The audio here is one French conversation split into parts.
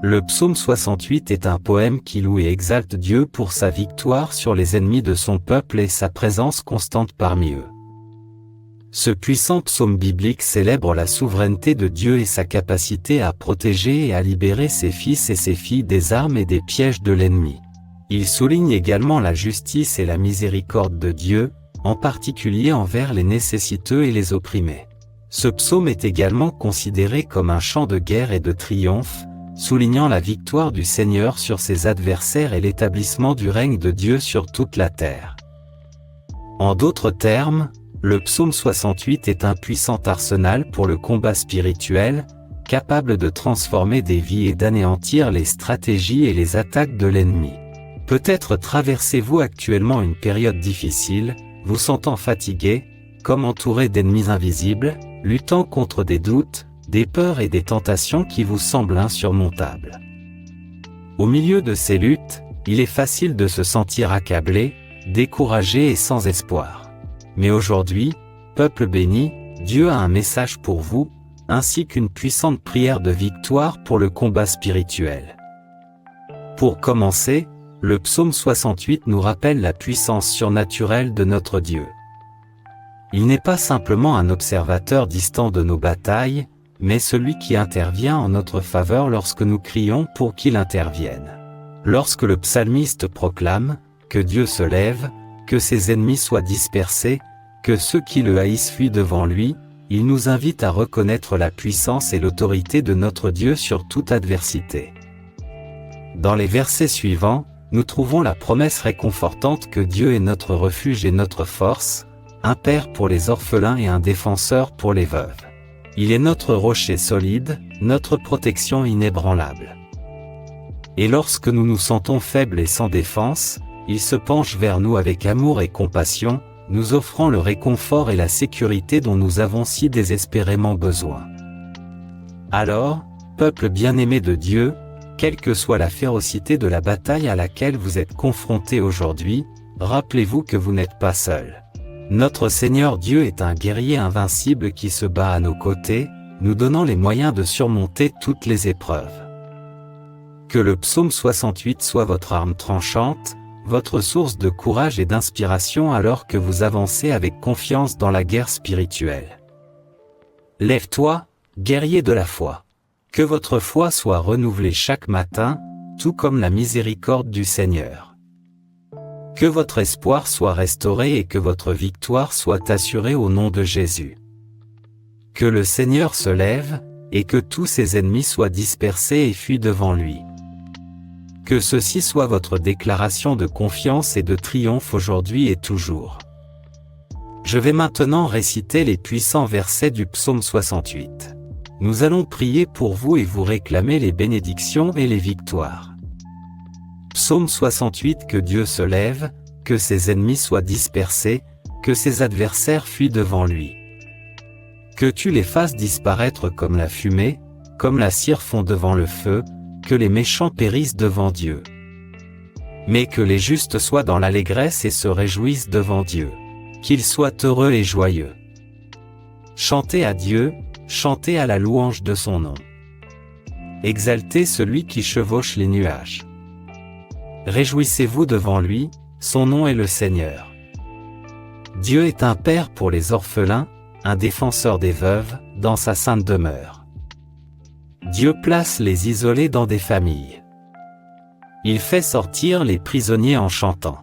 Le psaume 68 est un poème qui loue et exalte Dieu pour sa victoire sur les ennemis de son peuple et sa présence constante parmi eux. Ce puissant psaume biblique célèbre la souveraineté de Dieu et sa capacité à protéger et à libérer ses fils et ses filles des armes et des pièges de l'ennemi. Il souligne également la justice et la miséricorde de Dieu, en particulier envers les nécessiteux et les opprimés. Ce psaume est également considéré comme un chant de guerre et de triomphe, soulignant la victoire du Seigneur sur ses adversaires et l'établissement du règne de Dieu sur toute la terre. En d'autres termes, le psaume 68 est un puissant arsenal pour le combat spirituel, capable de transformer des vies et d'anéantir les stratégies et les attaques de l'ennemi. Peut-être traversez-vous actuellement une période difficile, vous sentant fatigué, comme entouré d'ennemis invisibles, luttant contre des doutes, des peurs et des tentations qui vous semblent insurmontables. Au milieu de ces luttes, il est facile de se sentir accablé, découragé et sans espoir. Mais aujourd'hui, peuple béni, Dieu a un message pour vous, ainsi qu'une puissante prière de victoire pour le combat spirituel. Pour commencer, le psaume 68 nous rappelle la puissance surnaturelle de notre Dieu. Il n'est pas simplement un observateur distant de nos batailles, mais celui qui intervient en notre faveur lorsque nous crions pour qu'il intervienne. Lorsque le psalmiste proclame « Que Dieu se lève », que ses ennemis soient dispersés, que ceux qui le haïssent fuient devant lui, il nous invite à reconnaître la puissance et l'autorité de notre Dieu sur toute adversité. Dans les versets suivants, nous trouvons la promesse réconfortante que Dieu est notre refuge et notre force, un père pour les orphelins et un défenseur pour les veuves. Il est notre rocher solide, notre protection inébranlable. Et lorsque nous nous sentons faibles et sans défense, il se penche vers nous avec amour et compassion, nous offrant le réconfort et la sécurité dont nous avons si désespérément besoin. Alors, peuple bien-aimé de Dieu, quelle que soit la férocité de la bataille à laquelle vous êtes confrontés aujourd'hui, rappelez-vous que vous n'êtes pas seul. Notre Seigneur Dieu est un guerrier invincible qui se bat à nos côtés, nous donnant les moyens de surmonter toutes les épreuves. Que le psaume 68 soit votre arme tranchante, votre source de courage et d'inspiration alors que vous avancez avec confiance dans la guerre spirituelle. Lève-toi, guerrier de la foi. Que votre foi soit renouvelée chaque matin, tout comme la miséricorde du Seigneur. Que votre espoir soit restauré et que votre victoire soit assurée au nom de Jésus. Que le Seigneur se lève, et que tous ses ennemis soient dispersés et fuient devant lui. Que ceci soit votre déclaration de confiance et de triomphe aujourd'hui et toujours. Je vais maintenant réciter les puissants versets du psaume 68. Nous allons prier pour vous et vous réclamer les bénédictions et les victoires. Psaume 68. Que Dieu se lève, que ses ennemis soient dispersés, que ses adversaires fuient devant lui. Que tu les fasses disparaître comme la fumée, comme la cire fond devant le feu, que les méchants périssent devant Dieu. Mais que les justes soient dans l'allégresse et se réjouissent devant Dieu. Qu'ils soient heureux et joyeux. Chantez à Dieu, chantez à la louange de son nom. Exaltez celui qui chevauche les nuages. Réjouissez-vous devant lui, son nom est le Seigneur. Dieu est un père pour les orphelins, un défenseur des veuves, dans sa sainte demeure. Dieu place les isolés dans des familles. Il fait sortir les prisonniers en chantant.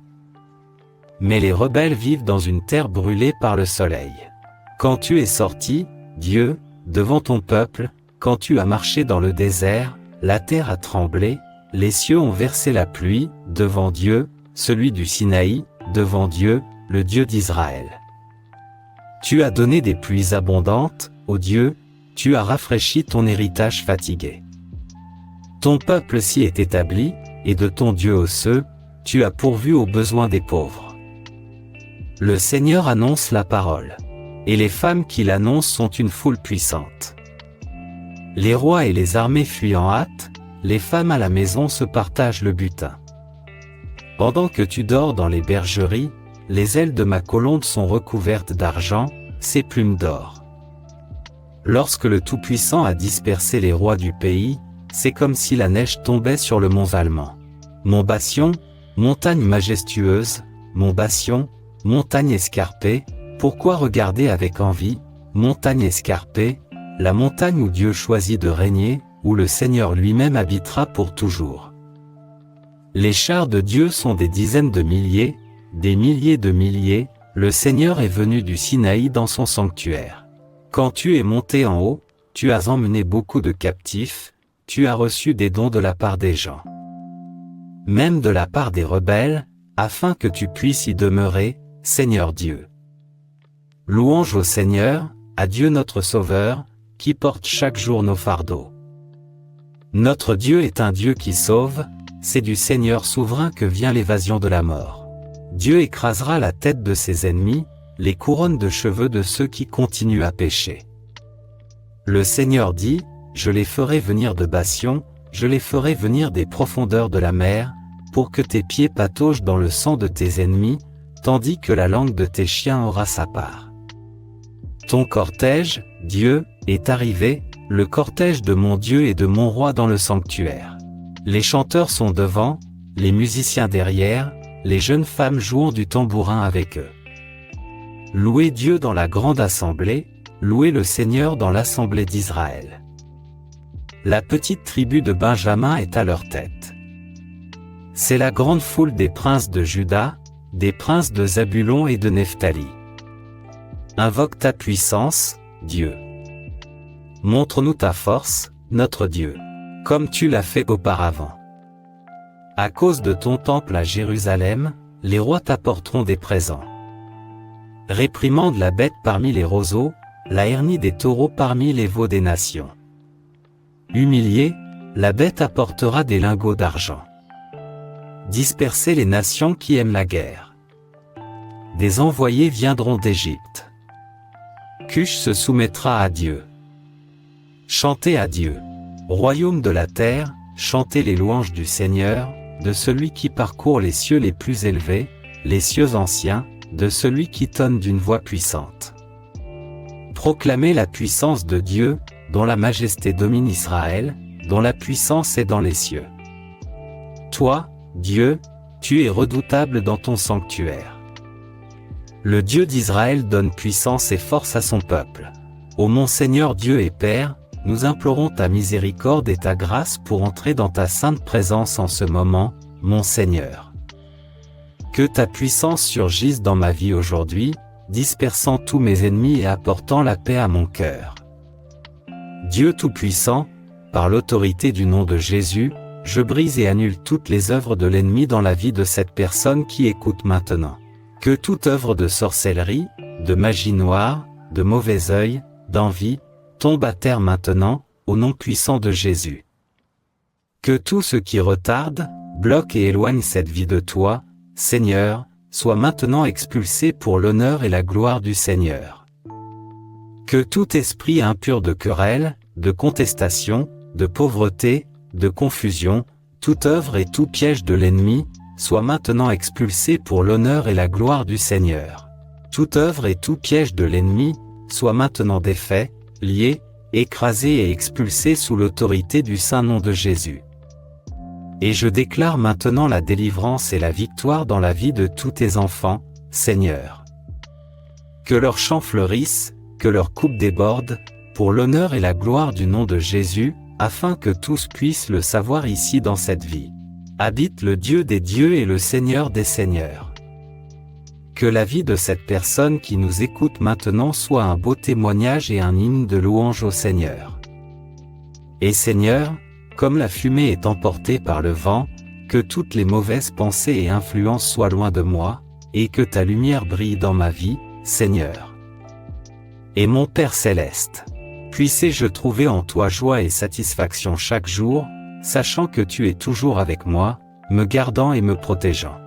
Mais les rebelles vivent dans une terre brûlée par le soleil. Quand tu es sorti, Dieu, devant ton peuple, quand tu as marché dans le désert, la terre a tremblé, les cieux ont versé la pluie, devant Dieu, celui du Sinaï, devant Dieu, le Dieu d'Israël. Tu as donné des pluies abondantes, ô Dieu, tu as rafraîchi ton héritage fatigué. Ton peuple s'y est établi, et de ton Dieu osseux, tu as pourvu aux besoins des pauvres. Le Seigneur annonce la parole. Et les femmes qui l'annoncent sont une foule puissante. Les rois et les armées fuient en hâte, les femmes à la maison se partagent le butin. Pendant que tu dors dans les bergeries, les ailes de ma colombe sont recouvertes d'argent, ses plumes d'or. Lorsque le Tout-Puissant a dispersé les rois du pays, c'est comme si la neige tombait sur le mont Valmont. Mont Bassion, montagne majestueuse, Mont Bassion, montagne escarpée, pourquoi regarder avec envie, montagne escarpée, la montagne où Dieu choisit de régner, où le Seigneur lui-même habitera pour toujours. Les chars de Dieu sont des dizaines de milliers, des milliers de milliers, le Seigneur est venu du Sinaï dans son sanctuaire. Quand tu es monté en haut, tu as emmené beaucoup de captifs, tu as reçu des dons de la part des gens. Même de la part des rebelles, afin que tu puisses y demeurer, Seigneur Dieu. Louange au Seigneur, à Dieu notre Sauveur, qui porte chaque jour nos fardeaux. Notre Dieu est un Dieu qui sauve, c'est du Seigneur souverain que vient l'évasion de la mort. Dieu écrasera la tête de ses ennemis, les couronnes de cheveux de ceux qui continuent à pécher. Le Seigneur dit, je les ferai venir de Bassion, je les ferai venir des profondeurs de la mer, pour que tes pieds pataugent dans le sang de tes ennemis, tandis que la langue de tes chiens aura sa part. Ton cortège, Dieu, est arrivé, le cortège de mon Dieu et de mon roi dans le sanctuaire. Les chanteurs sont devant, les musiciens derrière, les jeunes femmes jouant du tambourin avec eux. Louez Dieu dans la grande assemblée, louez le Seigneur dans l'assemblée d'Israël. La petite tribu de Benjamin est à leur tête. C'est la grande foule des princes de Juda, des princes de Zabulon et de Nephtali. Invoque ta puissance, Dieu. Montre-nous ta force, notre Dieu, comme tu l'as fait auparavant. À cause de ton temple à Jérusalem, les rois t'apporteront des présents. Réprimande la bête parmi les roseaux, la hernie des taureaux parmi les veaux des nations. Humiliée, la bête apportera des lingots d'argent. Dispersez les nations qui aiment la guerre. Des envoyés viendront d'Égypte. Cush se soumettra à Dieu. Chantez à Dieu. Royaume de la terre, chantez les louanges du Seigneur, de celui qui parcourt les cieux les plus élevés, les cieux anciens, de celui qui tonne d'une voix puissante. Proclamez la puissance de Dieu, dont la majesté domine Israël, dont la puissance est dans les cieux. Toi, Dieu, tu es redoutable dans ton sanctuaire. Le Dieu d'Israël donne puissance et force à son peuple. Ô mon Seigneur Dieu et Père, nous implorons ta miséricorde et ta grâce pour entrer dans ta sainte présence en ce moment, mon Seigneur. Que ta puissance surgisse dans ma vie aujourd'hui, dispersant tous mes ennemis et apportant la paix à mon cœur. Dieu Tout-Puissant, par l'autorité du nom de Jésus, je brise et annule toutes les œuvres de l'ennemi dans la vie de cette personne qui écoute maintenant. Que toute œuvre de sorcellerie, de magie noire, de mauvais œil, d'envie, tombe à terre maintenant, au nom puissant de Jésus. Que tout ce qui retarde, bloque et éloigne cette vie de toi, Seigneur, soit maintenant expulsé pour l'honneur et la gloire du Seigneur. Que tout esprit impur de querelle, de contestation, de pauvreté, de confusion, toute œuvre et tout piège de l'ennemi, soit maintenant expulsé pour l'honneur et la gloire du Seigneur. Toute œuvre et tout piège de l'ennemi, soit maintenant défait, lié, écrasé et expulsé sous l'autorité du saint nom de Jésus. Et je déclare maintenant la délivrance et la victoire dans la vie de tous tes enfants, Seigneur. Que leurs champs fleurissent, que leurs coupes débordent, pour l'honneur et la gloire du nom de Jésus, afin que tous puissent le savoir ici dans cette vie. Habite le Dieu des dieux et le Seigneur des seigneurs. Que la vie de cette personne qui nous écoute maintenant soit un beau témoignage et un hymne de louange au Seigneur. Et Seigneur, comme la fumée est emportée par le vent, que toutes les mauvaises pensées et influences soient loin de moi, et que ta lumière brille dans ma vie, Seigneur. Et mon Père céleste, puisse-je trouver en toi joie et satisfaction chaque jour, sachant que tu es toujours avec moi, me gardant et me protégeant.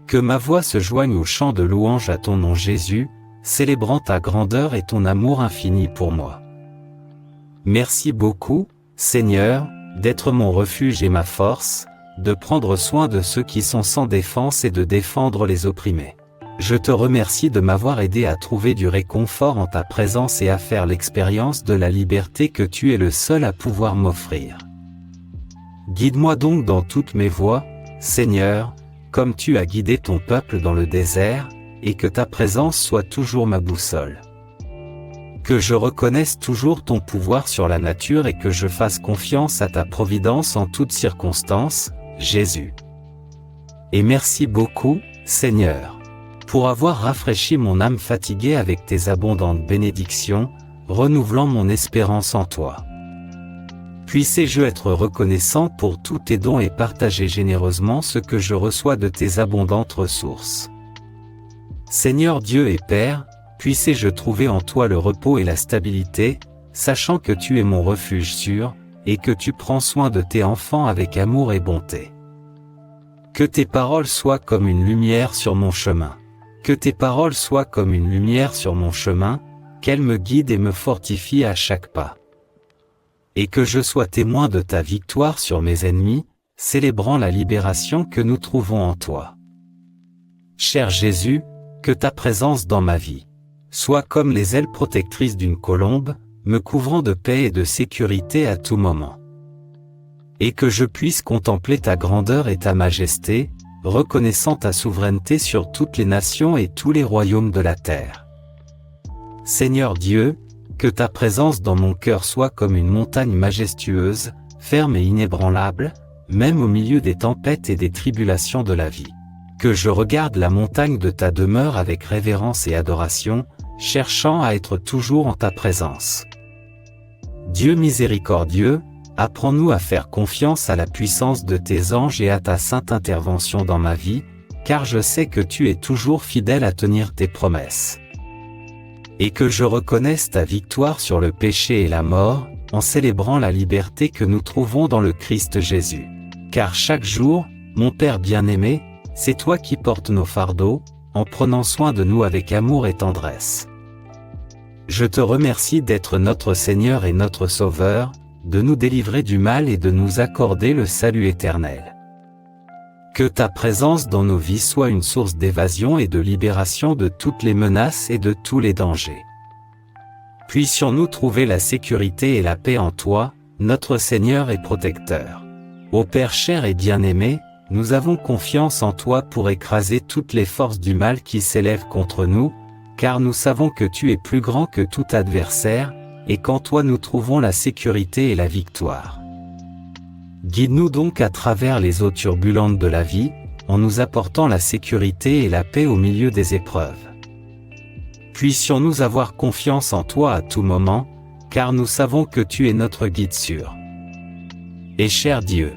Que ma voix se joigne au chant de louange à ton nom Jésus, célébrant ta grandeur et ton amour infini pour moi. Merci beaucoup, Seigneur, d'être mon refuge et ma force, de prendre soin de ceux qui sont sans défense et de défendre les opprimés. Je te remercie de m'avoir aidé à trouver du réconfort en ta présence et à faire l'expérience de la liberté que tu es le seul à pouvoir m'offrir. Guide-moi donc dans toutes mes voies, Seigneur, comme tu as guidé ton peuple dans le désert, et que ta présence soit toujours ma boussole. Que je reconnaisse toujours ton pouvoir sur la nature et que je fasse confiance à ta providence en toutes circonstances, Jésus. Et merci beaucoup, Seigneur, pour avoir rafraîchi mon âme fatiguée avec tes abondantes bénédictions, renouvelant mon espérance en toi. Puissé-je être reconnaissant pour tous tes dons et partager généreusement ce que je reçois de tes abondantes ressources. Seigneur Dieu et Père, puissé-je trouver en toi le repos et la stabilité, sachant que tu es mon refuge sûr, et que tu prends soin de tes enfants avec amour et bonté. Que tes paroles soient comme une lumière sur mon chemin. Que tes paroles soient comme une lumière sur mon chemin, qu'elles me guident et me fortifient à chaque pas. Et que je sois témoin de ta victoire sur mes ennemis, célébrant la libération que nous trouvons en toi. Cher Jésus, que ta présence dans ma vie soit comme les ailes protectrices d'une colombe, me couvrant de paix et de sécurité à tout moment. Et que je puisse contempler ta grandeur et ta majesté, reconnaissant ta souveraineté sur toutes les nations et tous les royaumes de la terre. Seigneur Dieu, que ta présence dans mon cœur soit comme une montagne majestueuse, ferme et inébranlable, même au milieu des tempêtes et des tribulations de la vie. Que je regarde la montagne de ta demeure avec révérence et adoration, cherchant à être toujours en ta présence. Dieu miséricordieux, apprends-nous à faire confiance à la puissance de tes anges et à ta sainte intervention dans ma vie, car je sais que tu es toujours fidèle à tenir tes promesses. Et que je reconnaisse ta victoire sur le péché et la mort, en célébrant la liberté que nous trouvons dans le Christ Jésus. Car chaque jour, mon Père bien-aimé, c'est toi qui portes nos fardeaux, en prenant soin de nous avec amour et tendresse. Je te remercie d'être notre Seigneur et notre Sauveur, de nous délivrer du mal et de nous accorder le salut éternel. Que ta présence dans nos vies soit une source d'évasion et de libération de toutes les menaces et de tous les dangers. Puissions-nous trouver la sécurité et la paix en toi, notre Seigneur et Protecteur. Ô Père cher et bien-aimé, nous avons confiance en toi pour écraser toutes les forces du mal qui s'élèvent contre nous, car nous savons que tu es plus grand que tout adversaire, et qu'en toi nous trouvons la sécurité et la victoire. Guide-nous donc à travers les eaux turbulentes de la vie, en nous apportant la sécurité et la paix au milieu des épreuves. Puissions-nous avoir confiance en toi à tout moment, car nous savons que tu es notre guide sûr. Et cher Dieu,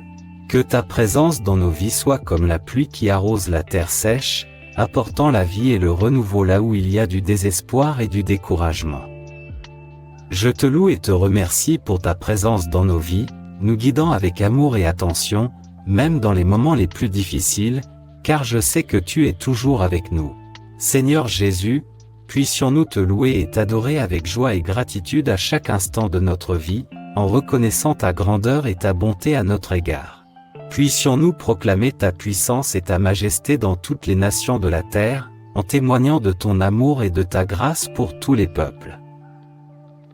que ta présence dans nos vies soit comme la pluie qui arrose la terre sèche, apportant la vie et le renouveau là où il y a du désespoir et du découragement. Je te loue et te remercie pour ta présence dans nos vies, nous guidant avec amour et attention, même dans les moments les plus difficiles, car je sais que tu es toujours avec nous. Seigneur Jésus, puissions-nous te louer et t'adorer avec joie et gratitude à chaque instant de notre vie, en reconnaissant ta grandeur et ta bonté à notre égard. Puissions-nous proclamer ta puissance et ta majesté dans toutes les nations de la terre, en témoignant de ton amour et de ta grâce pour tous les peuples.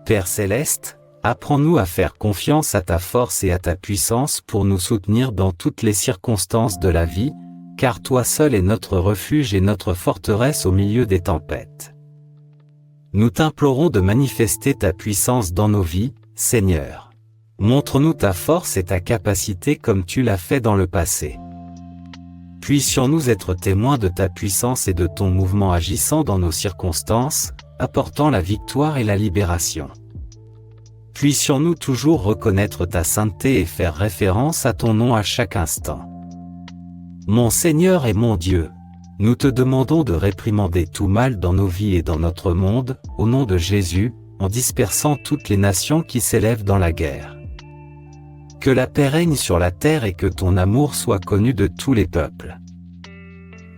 Père céleste, apprends-nous à faire confiance à ta force et à ta puissance pour nous soutenir dans toutes les circonstances de la vie, car toi seul es notre refuge et notre forteresse au milieu des tempêtes. Nous t'implorons de manifester ta puissance dans nos vies, Seigneur. Montre-nous ta force et ta capacité comme tu l'as fait dans le passé. Puissions-nous être témoins de ta puissance et de ton mouvement agissant dans nos circonstances, apportant la victoire et la libération. Puissions-nous toujours reconnaître ta sainteté et faire référence à ton nom à chaque instant. Mon Seigneur et mon Dieu, nous te demandons de réprimander tout mal dans nos vies et dans notre monde, au nom de Jésus, en dispersant toutes les nations qui s'élèvent dans la guerre. Que la paix règne sur la terre et que ton amour soit connu de tous les peuples.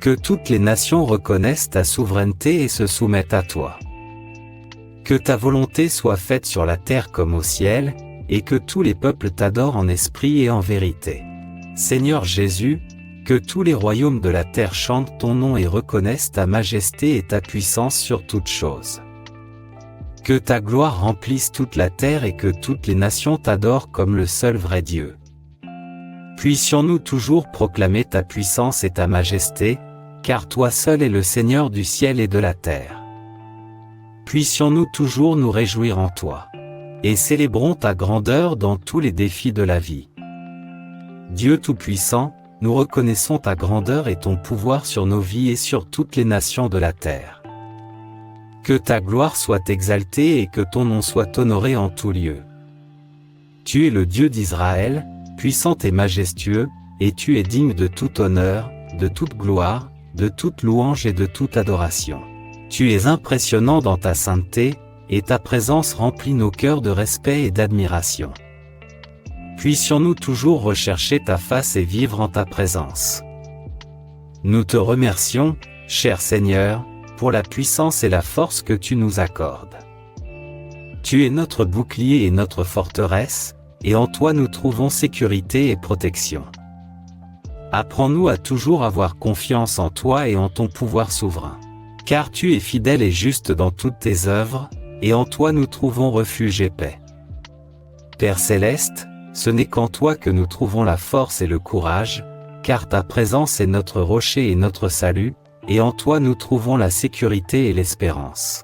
Que toutes les nations reconnaissent ta souveraineté et se soumettent à toi. Que ta volonté soit faite sur la terre comme au ciel, et que tous les peuples t'adorent en esprit et en vérité. Seigneur Jésus, que tous les royaumes de la terre chantent ton nom et reconnaissent ta majesté et ta puissance sur toutes choses. Que ta gloire remplisse toute la terre et que toutes les nations t'adorent comme le seul vrai Dieu. Puissions-nous toujours proclamer ta puissance et ta majesté, car toi seul es le Seigneur du ciel et de la terre. Puissions-nous toujours nous réjouir en toi, et célébrons ta grandeur dans tous les défis de la vie. Dieu Tout-Puissant, nous reconnaissons ta grandeur et ton pouvoir sur nos vies et sur toutes les nations de la terre. Que ta gloire soit exaltée et que ton nom soit honoré en tout lieu. Tu es le Dieu d'Israël, puissant et majestueux, et tu es digne de tout honneur, de toute gloire, de toute louange et de toute adoration. Tu es impressionnant dans ta sainteté, et ta présence remplit nos cœurs de respect et d'admiration. Puissions-nous toujours rechercher ta face et vivre en ta présence. Nous te remercions, cher Seigneur, pour la puissance et la force que tu nous accordes. Tu es notre bouclier et notre forteresse, et en toi nous trouvons sécurité et protection. Apprends-nous à toujours avoir confiance en toi et en ton pouvoir souverain. Car tu es fidèle et juste dans toutes tes œuvres, et en toi nous trouvons refuge et paix. Père céleste, ce n'est qu'en toi que nous trouvons la force et le courage, car ta présence est notre rocher et notre salut, et en toi nous trouvons la sécurité et l'espérance.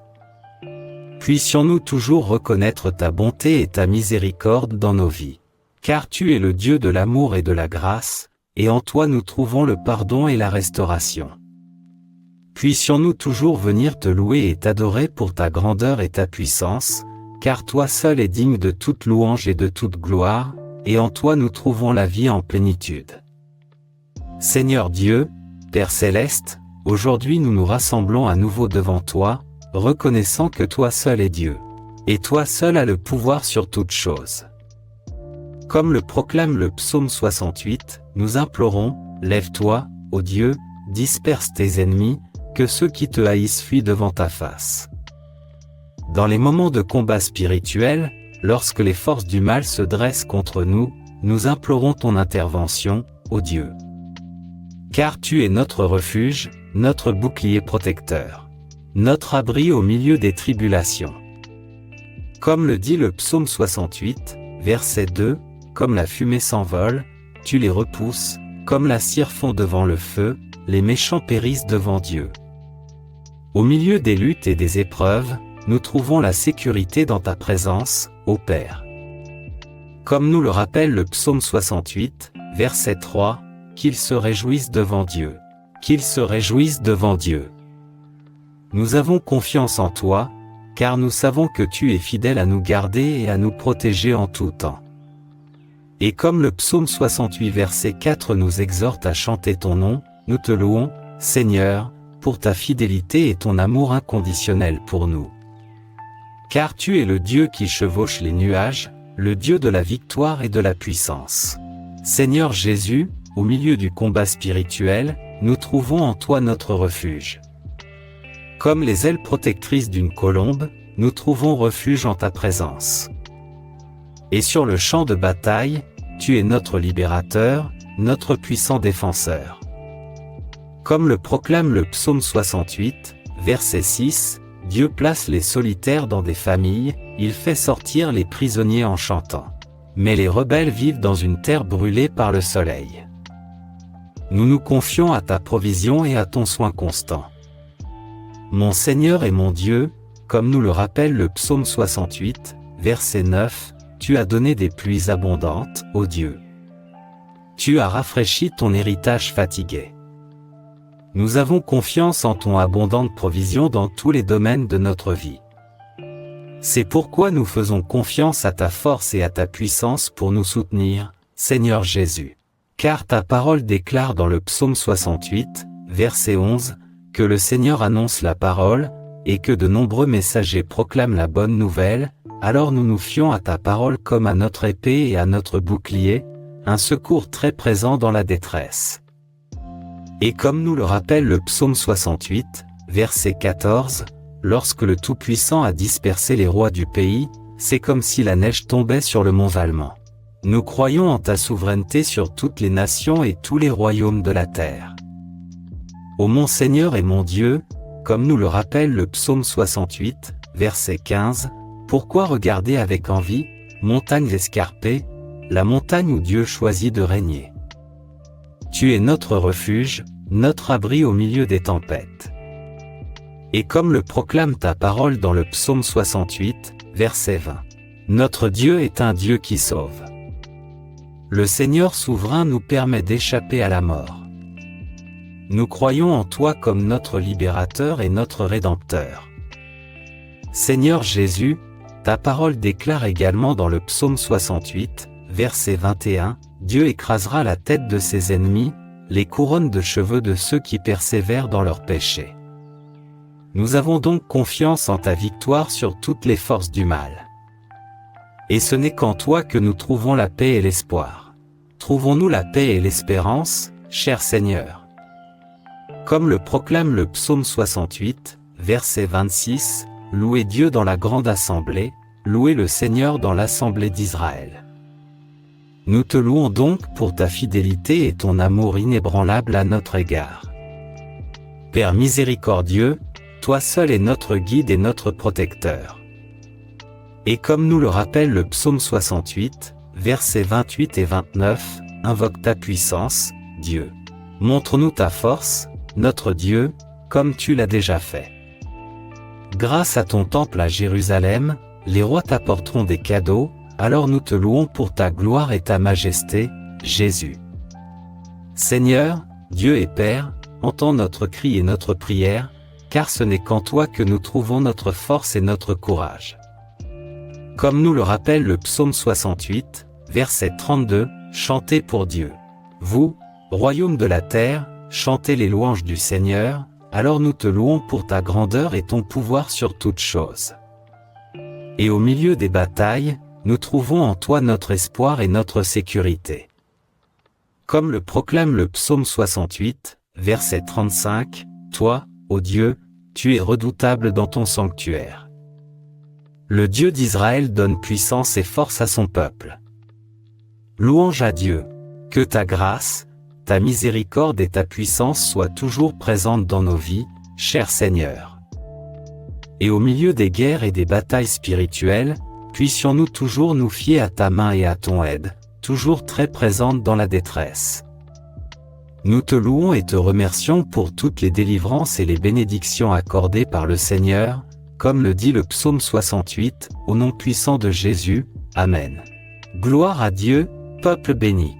Puissions-nous toujours reconnaître ta bonté et ta miséricorde dans nos vies. Car tu es le Dieu de l'amour et de la grâce, et en toi nous trouvons le pardon et la restauration. Puissions-nous toujours venir te louer et t'adorer pour ta grandeur et ta puissance, car toi seul es digne de toute louange et de toute gloire, et en toi nous trouvons la vie en plénitude. Seigneur Dieu, Père céleste, aujourd'hui nous nous rassemblons à nouveau devant toi, reconnaissant que toi seul es Dieu, et toi seul as le pouvoir sur toutes choses. Comme le proclame le psaume 68, nous implorons, lève-toi, ô Dieu, disperse tes ennemis, que ceux qui te haïssent fuient devant ta face. Dans les moments de combat spirituel, lorsque les forces du mal se dressent contre nous, nous implorons ton intervention, ô Dieu. Car tu es notre refuge, notre bouclier protecteur, notre abri au milieu des tribulations. Comme le dit le psaume 68, verset 2, comme la fumée s'envole, tu les repousses, comme la cire fond devant le feu, les méchants périssent devant Dieu. Au milieu des luttes et des épreuves, nous trouvons la sécurité dans ta présence, ô Père. Comme nous le rappelle le psaume 68, verset 3, qu'ils se réjouissent devant Dieu. Qu'ils se réjouissent devant Dieu. Nous avons confiance en toi, car nous savons que tu es fidèle à nous garder et à nous protéger en tout temps. Et comme le psaume 68 verset 4 nous exhorte à chanter ton nom, nous te louons, Seigneur, pour ta fidélité et ton amour inconditionnel pour nous. Car tu es le Dieu qui chevauche les nuages, le Dieu de la victoire et de la puissance. Seigneur Jésus, au milieu du combat spirituel, nous trouvons en toi notre refuge. Comme les ailes protectrices d'une colombe, nous trouvons refuge en ta présence. Et sur le champ de bataille, tu es notre libérateur, notre puissant défenseur. Comme le proclame le psaume 68, verset 6, Dieu place les solitaires dans des familles, il fait sortir les prisonniers en chantant. Mais les rebelles vivent dans une terre brûlée par le soleil. Nous nous confions à ta provision et à ton soin constant. Mon Seigneur et mon Dieu, comme nous le rappelle le psaume 68, verset 9, tu as donné des pluies abondantes, ô Dieu. Tu as rafraîchi ton héritage fatigué. Nous avons confiance en ton abondante provision dans tous les domaines de notre vie. C'est pourquoi nous faisons confiance à ta force et à ta puissance pour nous soutenir, Seigneur Jésus. Car ta parole déclare dans le psaume 68, verset 11, que le Seigneur annonce la parole, et que de nombreux messagers proclament la bonne nouvelle, alors nous nous fions à ta parole comme à notre épée et à notre bouclier, un secours très présent dans la détresse. Et comme nous le rappelle le psaume 68, verset 14, lorsque le Tout-Puissant a dispersé les rois du pays, c'est comme si la neige tombait sur le mont Valmont. Nous croyons en ta souveraineté sur toutes les nations et tous les royaumes de la terre. Ô mon Seigneur et mon Dieu, comme nous le rappelle le psaume 68, verset 15, pourquoi regarder avec envie, montagne escarpée, la montagne où Dieu choisit de régner? Tu es notre refuge, notre abri au milieu des tempêtes. Et comme le proclame ta parole dans le psaume 68, verset 20. Notre Dieu est un Dieu qui sauve. Le Seigneur souverain nous permet d'échapper à la mort. Nous croyons en toi comme notre libérateur et notre rédempteur. Seigneur Jésus, ta parole déclare également dans le psaume 68, verset 21, Dieu écrasera la tête de ses ennemis, les couronnes de cheveux de ceux qui persévèrent dans leurs péchés. Nous avons donc confiance en ta victoire sur toutes les forces du mal. Et ce n'est qu'en toi que nous trouvons la paix et l'espoir. Trouvons-nous la paix et l'espérance, cher Seigneur? Comme le proclame le psaume 68, verset 26, louez Dieu dans la grande assemblée, louez le Seigneur dans l'assemblée d'Israël. Nous te louons donc pour ta fidélité et ton amour inébranlable à notre égard. Père miséricordieux, toi seul es notre guide et notre protecteur. Et comme nous le rappelle le psaume 68, versets 28 et 29, invoque ta puissance, Dieu. Montre-nous ta force, notre Dieu, comme tu l'as déjà fait. Grâce à ton temple à Jérusalem, les rois t'apporteront des cadeaux, alors nous te louons pour ta gloire et ta majesté, Jésus. Seigneur, Dieu et Père, entends notre cri et notre prière, car ce n'est qu'en toi que nous trouvons notre force et notre courage. Comme nous le rappelle le psaume 68, verset 32, chantez pour Dieu. Vous, royaume de la terre, chantez les louanges du Seigneur, alors nous te louons pour ta grandeur et ton pouvoir sur toutes choses. Et au milieu des batailles, nous trouvons en toi notre espoir et notre sécurité. Comme le proclame le psaume 68, verset 35, toi, ô Dieu, tu es redoutable dans ton sanctuaire. Le Dieu d'Israël donne puissance et force à son peuple. Louange à Dieu, que ta grâce, ta miséricorde et ta puissance soient toujours présentes dans nos vies, cher Seigneur. Et au milieu des guerres et des batailles spirituelles, puissions-nous toujours nous fier à ta main et à ton aide, toujours très présente dans la détresse. Nous te louons et te remercions pour toutes les délivrances et les bénédictions accordées par le Seigneur, comme le dit le psaume 68, au nom puissant de Jésus, Amen. Gloire à Dieu, peuple béni.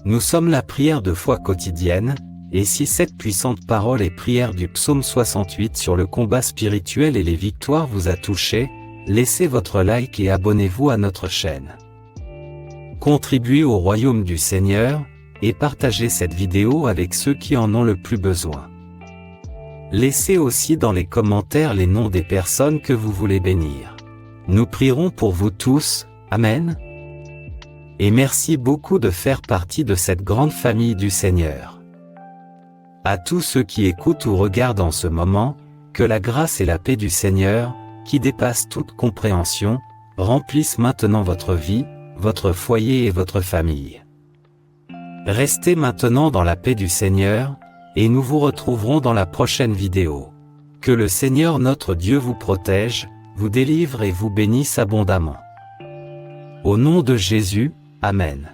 Nous sommes la prière de foi quotidienne, et si cette puissante parole et prière du psaume 68 sur le combat spirituel et les victoires vous a touché, laissez votre like et abonnez-vous à notre chaîne. Contribuez au royaume du Seigneur, et partagez cette vidéo avec ceux qui en ont le plus besoin. Laissez aussi dans les commentaires les noms des personnes que vous voulez bénir. Nous prierons pour vous tous, Amen. Et merci beaucoup de faire partie de cette grande famille du Seigneur. À tous ceux qui écoutent ou regardent en ce moment, que la grâce et la paix du Seigneur, qui dépassent toute compréhension, remplissent maintenant votre vie, votre foyer et votre famille. Restez maintenant dans la paix du Seigneur, et nous vous retrouverons dans la prochaine vidéo. Que le Seigneur notre Dieu vous protège, vous délivre et vous bénisse abondamment. Au nom de Jésus, Amen.